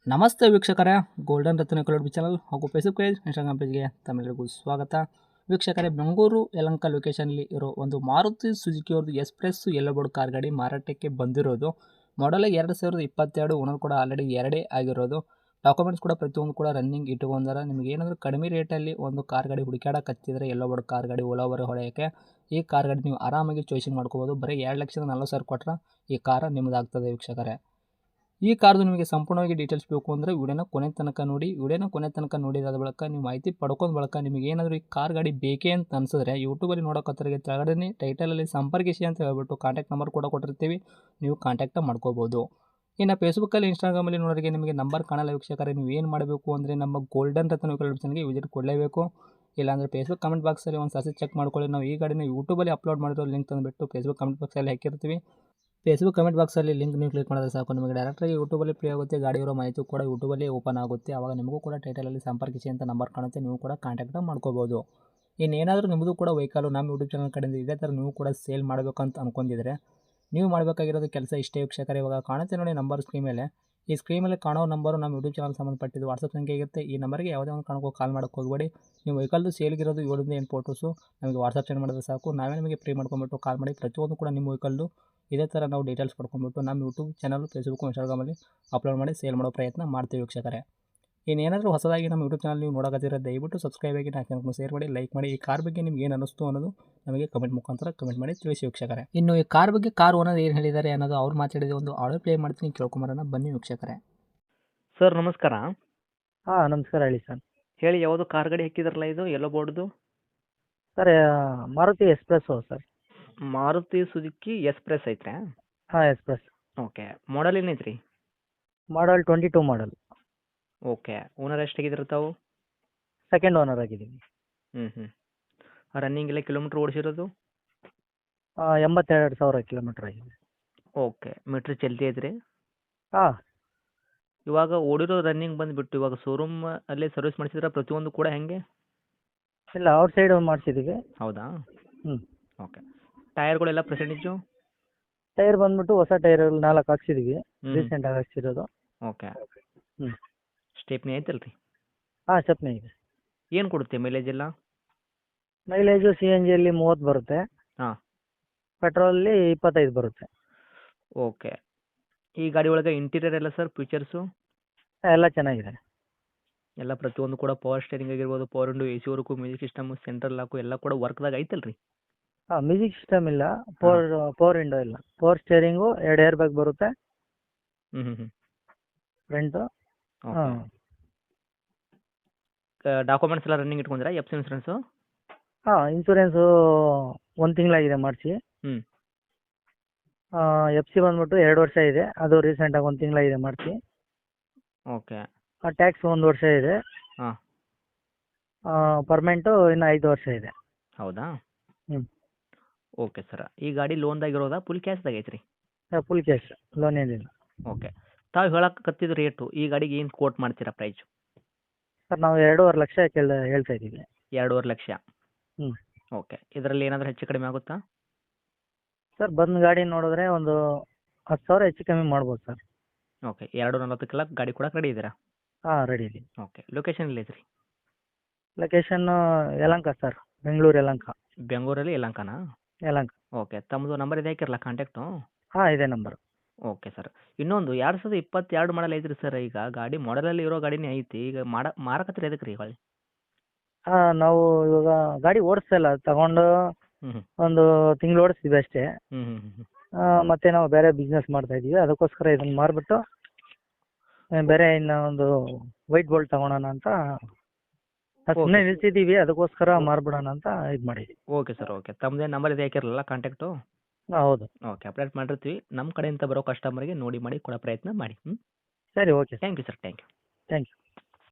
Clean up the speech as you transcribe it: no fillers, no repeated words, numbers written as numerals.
ನಮಸ್ತೆ ವೀಕ್ಷಕರೇ, ಗೋಲ್ಡನ್ ರತ್ನ colour channel ಹಾಗೂ ಫೇಸ್ಬುಕ್ ಪೇಜ್, ಇನ್ಸ್ಟಾಗ್ರಾಮ್ ಪೇಜ್ಗೆ ತಮ್ಮೆಲ್ಲರಿಗೂ ಸ್ವಾಗತ. ವೀಕ್ಷಕರೇ, ಬೆಂಗಳೂರು ಯಲಹಂಕ ಲೊಕೇಶನಲ್ಲಿ ಇರೋ ಒಂದು ಮಾರುತಿ ಸುಜುಕಿ ಅವ್ರದ್ದು ಎಕ್ಸ್‌ಪ್ರೆಸ್ ಯೆಲ್ಲೋ ಬೋರ್ಡ್ ಕಾರ್ ಗಾಡಿ ಮಾರಾಟಕ್ಕೆ ಬಂದಿರೋದು. ಮಾಡಲ್ 2022, ಓನರ್ ಕೂಡ ಆಲ್ರೆಡಿ 2 ಆಗಿರೋದು. ಡಾಕ್ಯುಮೆಂಟ್ಸ್ ಕೂಡ ಪ್ರತಿಯೊಂದು ಕೂಡ ರನ್ನಿಂಗ್ ಇಟ್ಕೊಂಡಾರ. ನಿಮಗೆ ಏನಾದರೂ ಕಡಿಮೆ ರೇಟಲ್ಲಿ ಒಂದು ಕಾರ್ ಗಾಡಿ ಹುಡುಕಾಡಕತ್ತಿದ್ರೆ ಯೆಲ್ಲೋ ಬೋರ್ಡ್ ಕಾರ್ ಗಾಡಿ ಓಲಾವರೆ ಹೊಡೆಯೋಕ್ಕೆ ಈ ಕಾರ್ ಗಾಡಿ ನೀವು ಆರಾಮಾಗಿ ಚಾಯ್ಸಿಂಗ್ ಮಾಡ್ಕೋಬೋದು. ಬರೀ 2,40,000 ಕೊಟ್ಟರೆ ಈ ಕಾರ್ ನಿಮ್ಮದಾಗ್ತದೆ ವೀಕ್ಷಕರೇ. ಈ ಕಾರ್ದು ನಿಮಗೆ ಸಂಪೂರ್ಣವಾಗಿ ಡೀಟೇಲ್ಸ್ ಬೇಕು ಅಂದರೆ ವಿಡಿಯೋನ ಕೊನೆ ತನಕ ನೋಡಿ. ವಿಡಿಯೋನ ಕೊನೆ ತನಕ ನೋಡಿದಾದ ಬಳಿಕ ನೀವು ಮಾಹಿತಿ ಪಡ್ಕೊಂಡ ಬಳಿಕ ನಿಮಗೆ ಏನಾದರೂ ಈ ಕಾರ್ ಗಾಡಿ ಬೇಕೇ ಅಂತ ಅನಿಸಿದ್ರೆ ಯೂಟ್ಯೂಬಲ್ಲಿ ನೋಡೋಕತ್ತರಿಗೆ ಕೆಳಗಡೆ ಟೈಟಲಲ್ಲಿ ಸಂಪರ್ಕಿಸಿ ಅಂತ ಹೇಳ್ಬಿಟ್ಟು ಕಾಂಟ್ಯಾಕ್ಟ್ ನಂಬರ್ ಕೂಡ ಕೊಟ್ಟಿರ್ತೀವಿ, ನೀವು ಕಾಂಟ್ಯಾಕ್ಟ್ ಮಾಡ್ಕೋಬೋದು. ಇನ್ನು ಫೇಸ್ಬುಕ್ಕಲ್ಲಿ, ಇನ್ಸ್ಟಾಗ್ರಾಮಲ್ಲಿ ನೋಡೋರಿಗೆ ನಿಮಗೆ ನಂಬರ್ ಕಾಣಲ್ಲ ವೀಕ್ಷಕರೇ, ನೀವು ಏನು ಮಾಡಬೇಕು ಅಂದರೆ ನಮ್ಮ ಗೋಲ್ಡನ್ ರತ್ನ ಚಾನಲ್ಗೆ ವಿಸಿಟ್ ಕೊಡಲೇಬೇಕು. ಇಲ್ಲಾಂದರೆ ಫೇಸ್ಬುಕ್ ಕಮೆಂಟ್ ಬಾಕ್ಸಲ್ಲಿ ಒಂದು ಸಾರಿ ಚೆಕ್ ಮಾಡ್ಕೊಳ್ಳಿ. ನಾವು ಈ ಗಾಡಿನ ಯೂಟ್ಯೂಬಲ್ಲಿ ಅಪ್ಲೋಡ್ ಮಾಡಿರೋ ಲಿಂಕ್ ತಂದುಬಿಟ್ಟು ಫೇಸ್ಬುಕ್ ಕಮೆಂಟ್ ಬಾಕ್ಸಲ್ಲಿ ಹಾಕಿರ್ತೀವಿ. ಫೇಸ್ಬುಕ್ ಕಮೆಂಟ್ ಬಾಕ್ಸಲ್ಲಿ ಲಿಂಕ್ ನೀವು ಕ್ಲಿಕ್ ಮಾಡಿದ್ರೆ ಸಾಕು, ನಿಮಗೆ ಡೈರೆಕ್ಟಾಗಿ ಯೂಟ್ಯೂಬಲ್ಲಿ ಪ್ಲೇ ಆಗುತ್ತೆ. ಗಾಡಿ ಇರೋ ಮಾಹಿತಿ ಕೂಡ ಯೂಟ್ಯೂಬಲ್ಲಿ ಓಪನ್ ಆಗುತ್ತೆ. ಆವಾಗ ನಿಮಗೂ ಕೂಡ ಟೈಟಲಲ್ಲಿ ಸಂಪರ್ಕಿಸಿ ಅಂತ ನಂಬರ್ ಕಾಣುತ್ತೆ, ನೀವು ಕೂಡ ಕಾಂಟ್ಯಾಕ್ಟ್ ಮಾಡ್ಕೋಬೋದು. ಇನ್ನೇನಾದರೂ ನಿಮ್ಮದು ಕೂಡ ವೆಹಿಕಲ್ಲು ನಮ್ಮ ಯೂಟ್ಯೂಬ್ ಚಾನಲ್ ಕಡೆಯಿಂದ ಇದೇ ಥರ ನೀವು ಕೂಡ ಸೇಲ್ ಮಾಡಬೇಕಂತ ಅಂದ್ಕೊಂಡಿದ್ರೆ ನೀವು ಮಾಡಬೇಕಾಗಿರೋದು ಕೆಲಸ ಇಷ್ಟೇ ವೀಕ್ಷಕರೇ. ಇವಾಗ ಕಾಣುತ್ತೆ ನೋಡಿ ನಂಬರ್ ಸ್ಕ್ರೀನ್ ಮೇಲೆ. ಈ ಸ್ಕ್ರೀನ್ ಮೇಲೆ ಕಾಣೋ ನಂಬರು ನಮ್ಮ ಯೂಟ್ಯೂಬ್ ಚಾನಲ್ ಸಂಬಂಧಪಟ್ಟಿದ್ದು ವಾಟ್ಸಪ್ ಸಂಖ್ಯೆ ಇರುತ್ತೆ. ಈ ನಂಬರ್ಗೆ ಯಾವುದೇ ಒಂದು ಕಾರಣಕ್ಕೂ ಕಾಲ್ ಮಾಡೋಕ್ಕೆ ಹೋಗಬೇಡಿ. ನೀವು ವೆಹಿಕಲ್ದು ಸೇಲ್ಗಿರೋದು 7 ಫೋಟೋಸು ನಮಗೆ ವಾಟ್ಸಪ್ ಸೆಂಡ್ ಮಾಡಿದ್ರೆ ಸಾಕು, ನಾವೇ ನಿಮಗೆ ಫ್ರೀ ಮಾಡ್ಕೊಂಬಿಟ್ಟು ಕಾಲ್ ಮಾಡಿ ಪ್ರತಿಯೊಂದು ಕೂಡ ನಿಮ್ಮ ವೆಹಿಕಲ್ಲು ಇದೇ ಥರ ನಾವು ಡೀಟೇಲ್ಸ್ ಪಡ್ಕೊಂಡ್ಬಿಟ್ಟು ನಮ್ಮ ಯೂಟ್ಯೂಬ್ ಚಾನಲ್, ಫೇಸ್ಬುಕ್, ಇನ್ಸ್ಟಾಗ್ರಾಮಲ್ಲಿ ಅಪ್ಲೋಡ್ ಮಾಡಿ ಸೇಲ್ ಮಾಡೋ ಪ್ರಯತ್ನ ಮಾಡ್ತೀವಿ ವೀಕ್ಷಕರೇ. ಇನ್ನೇನಾದರೂ ಹೊಸದಾಗಿ ನಮ್ಮ ಯೂಟ್ಯೂಬ್ ಚಾನಲ್ ನೀವು ನೋಡೋಕತ್ತಿದ್ರೆ ದಯವಿಟ್ಟು ಸಬ್ಸ್ಕ್ರೈಬ್ ಆಗಿ, ನಾವು ಚಾನಲ್ನ ಶೇರ್ ಮಾಡಿ, ಲೈಕ್ ಮಾಡಿ. ಈ ಕಾರ್ ಬಗ್ಗೆ ನಿಮ್ಗೆ ಏನು ಅನ್ನಿಸ್ತು ಅನ್ನೋದು ನಮಗೆ ಕಮೆಂಟ್ ಮುಖಾಂತರ ಕಮೆಂಟ್ ಮಾಡಿ ತಿಳಿಸಿ ವೀಕ್ಷಕರೇ. ಇನ್ನು ಈ ಕಾರ್ ಬಗ್ಗೆ ಕಾರ್ ಓನರ್ ಏನು ಹೇಳಿದ್ದಾರೆ ಅನ್ನೋದು ಅವ್ರು ಮಾತಾಡಿದ ಒಂದು ಆಡಿಯೋ ಪ್ಲೇ ಮಾಡ್ತೀನಿ, ಕೇಳ್ಕೊಂಬರೋಣ ಬನ್ನಿ ವೀಕ್ಷಕರೇ. ಸರ್ ನಮಸ್ಕಾರ. ಹಾಂ ನಮಸ್ಕಾರ, ಹೇಳಿ ಸರ್. ಹೇಳಿ, ಯಾವುದು ಕಾರ್ ಗಾಡಿ ಹಾಕಿದ್ರಲ್ಲ ಇದು ಯೆಲ್ಲೋ ಬೋರ್ಡ್ದು? Sir Maruti express sir. Maruti Suzuki express ಐತ್ರಾ? ಹಾಂ ಎಕ್ಸ್‌ಪ್ರೆಸ್. ಓಕೆ. ಮಾಡಲ್ ಏನೈತ್ರಿ? Model 22 model. ಓಕೆ. ಓನರ್ ಎಷ್ಟಾಗಿದ್ರು ತಾವು? ಸೆಕೆಂಡ್ ಓನರ್ ಆಗಿದ್ದೀನಿ. ರನ್ನಿಂಗ್ ಎಲ್ಲ ಕಿಲೋಮೀಟ್ರ್ ಓಡಿಸಿರೋದು? 82,000 ಕಿಲೋಮೀಟ್ರ್ ಆಗಿದೆ. ಓಕೆ. ಮೀಟ್ರ್ ಚಲ್ತಿ ಐತ್ರಿ? ಹಾಂ. ಇವಾಗ ಓಡಿರೋ ರನ್ನಿಂಗ್ ಬಂದುಬಿಟ್ಟು ಇವಾಗ ಶೋರೂಮ್ ಅಲ್ಲೇ ಸರ್ವಿಸ್ ಮಾಡಿಸಿದ್ರೆ ಪ್ರತಿಯೊಂದು ಕೂಡ ಹೆಂಗೆ? ಇಲ್ಲ, ಔಟ್ ಸೈಡ್ ಮಾಡಿಸಿದ್ದೀವಿ. ಹೌದಾ? ಹ್ಞೂ. ಓಕೆ. ಟೈರ್ಗಳೆಲ್ಲ ಪರ್ಸೆಂಟೇಜು? ಟೈರ್ ಬಂದ್ಬಿಟ್ಟು ಹೊಸ ಟೈರ್ 4 ಹಾಕ್ಸಿದ್ದೀವಿ, ರೀಸೆಂಟಾಗಿ ಹಾಕ್ಸಿರೋದು. ಓಕೆ. ಹ್ಞೂ. ಸ್ಟೆಪ್ನಿ ಐತಲ್ರಿ? ಹಾಂ, ಸ್ಟೆಪ್ನಿ ಇದೆ. ಏನು ಕೊಡುತ್ತೆ ಮೈಲೇಜ್ ಎಲ್ಲ? ಮೈಲೇಜು CNGಯಲ್ಲಿ 30 ಬರುತ್ತೆ. ಹಾಂ. ಪೆಟ್ರೋಲಲ್ಲಿ 25 ಬರುತ್ತೆ. ಓಕೆ. ಈ ಗಾಡಿ ಒಳಗೆ ಇಂಟೀರಿಯರ್ ಎಲ್ಲ ಸರ್ ಫೀಚರ್ಸು? ಎಲ್ಲ ಚೆನ್ನಾಗಿದೆ. ಎಲ್ಲ ಪ್ರತಿಯೊಂದು ಕೂಡ ಪವರ್ ಸ್ಟೇರಿಂಗ್ ಆಗಿರ್ಬೋದು, power window, AC work, music system, central lock ಎಲ್ಲ ಕೂಡ ವರ್ಕ್ದಾಗ ಐತಲ್ರಿ? ಹಾಂ, ಮ್ಯೂಸಿಕ್ ಸಿಸ್ಟಮ್ ಇಲ್ಲ, ಪವರ್ ವಿಂಡೋ ಇಲ್ಲ, ಪವರ್ ಸ್ಟೇರಿಂಗು, 2 ಏರ್ ಬ್ಯಾಗ್ ಬರುತ್ತೆ ಫ್ರಂಟು. ಹಾಂ. ಡಾಕ್ಯುಮೆಂಟ್ಸ್ ಎಲ್ಲ ರನ್ನಿಂಗ್ ಇಟ್ಕೊಂಡ್ರಾ? F C insurance? ಹಾಂ, ಇನ್ಸೂರೆನ್ಸು 1 ತಿಂಗಳಾಗಿದೆ ಮಾಡಿಸಿ. ಹ್ಞೂ. FC ಬಂದ್ಬಿಟ್ಟು 2 ವರ್ಷ ಇದೆ, ಅದು ರೀಸೆಂಟಾಗಿ 1 ತಿಂಗಳಾಗಿದೆ ಮಾಡಿಸಿ. ಓಕೆ. ಟ್ಯಾಕ್ಸ್ 1 ವರ್ಷ ಇದೆ. ಹಾಂ. ಪರ್ಮೆಂಟು ಇನ್ನು 5 ವರ್ಷ ಇದೆ. ಹೌದಾ? ಹ್ಞೂ. Okay sir. ಈ ಗಾಡಿ ಲೋನ್ದಾಗಿರೋದಾ ಫುಲ್ ಕ್ಯಾಶ್ದಾಗ ಐತ್ರಿ? ಫುಲ್ ಕ್ಯಾಶ್, ಲೋನ್ ಏನಿಲ್ಲ. ಓಕೆ. ತಾವು ಹೇಳಕತ್ತಿದ ರೇಟು ಈ ಗಾಡಿಗೆ ಏನು ಕೋಟ್ ಮಾಡ್ತೀರಾ ಪ್ರೈಸು? ಸರ್ ನಾವು 2.5 ಲಕ್ಷ ಹೇಳ್ತಾ ಇದ್ದೀವಿ. 2.5 ಲಕ್ಷ? ಹ್ಞೂ. ಓಕೆ. ಇದರಲ್ಲಿ ಏನಾದರೂ ಹೆಚ್ಚು ಕಡಿಮೆ ಆಗುತ್ತಾ? ಸರ್ ಬಂದು ಗಾಡಿ ನೋಡಿದ್ರೆ ಒಂದು 10,000 ಹೆಚ್ಚು ಕಮ್ಮಿ ಮಾಡ್ಬೋದು ಸರ್. ಓಕೆ. 2.40 ಗಾಡಿ ಕೊಡಕ್ಕೆ ರೆಡಿ ಇದ್ದೀರಾ? ಹಾಂ, ರೆಡಿ ಇದೆ. ಓಕೆ. ಲೊಕೇಶನ್ ಎಲ್ಲಿ ಐತ್ರಿ? Location Yelahanka sir, Bengaluru Yelahanka. ಬೆಂಗಳೂರಲ್ಲಿ ಯಲಹಂಕನಾ? ಯಲಹಂಕ. ಓಕೆ. ತಮ್ಮದು ನಂಬರ್ ಇದೆ ಹಾಕಿರಲ್ಲ ಕಾಂಟ್ಯಾಕ್ಟು? ಹಾಂ, ಇದೇ ನಂಬರು. Okay sir. ಇನ್ನೊಂದು 2022 ಮಾಡಲ್ ಐತ್ರಿ ಸರ್. ಈಗ ಗಾಡಿ ಮಾಡಲಲ್ಲಿ ಇರೋ ಗಾಡಿನೇ ಐತಿ, ಈಗ ಮಾರಕತ್ತೀರಿ ಎದಕ್ಕೆ ರೀ ಹೊಳ್ಳಿ? ಹಾಂ, ನಾವು ಇವಾಗ ಗಾಡಿ ಓಡಿಸ್ತಾ ಇಲ್ಲ, ತಗೊಂಡು ಹ್ಞೂ ಒಂದು ತಿಂಗಳು ಓಡಿಸ್ತೀವಿ ಅಷ್ಟೇ. ಹ್ಞೂ ಹ್ಞೂ ಹ್ಞೂ ಹ್ಞೂ ಮತ್ತೆ ನಾವು ಬೇರೆ ಬಿಸ್ನೆಸ್ ಮಾಡ್ತಾ ಇದ್ದೀವಿ, ಅದಕ್ಕೋಸ್ಕರ ಇದನ್ನು ಮಾರಿಬಿಟ್ಟು ಬೇರೆ ಇನ್ನು ಒಂದು ವೈಟ್ ಬೋಲ್ಟ್ ತಗೊಳೋಣ ಅಂತ ಸುಮ್ಮನೆ ನಿಲ್ಸಿದ್ದೀವಿ, ಅದಕ್ಕೋಸ್ಕರ ಮಾರ್ಬಿಡೋಣ ಅಂತ ಇದು ಮಾಡಿದ್ವಿ. Okay sir. ಓಕೆ. ತಮ್ಮದೇ ನಂಬರ್ ಇದೆ ಹಾಕಿರಲ್ಲ ಕಾಂಟ್ಯಾಕ್ಟು? ಹೌದು. ಓಕೆ. ಅಪ್ಡೇಟ್ ಮಾಡಿರ್ತೀವಿ. ನಮ್ಮ ಕಡೆಯಿಂದ ಬರೋ ಕಸ್ಟಮರ್ಗೆ ನೋಡಿ ಮಾಡಿ ಕೊಡೋ ಪ್ರಯತ್ನ ಮಾಡಿ. ಸರಿ, okay. Thank you sir. Thank you. Thank you.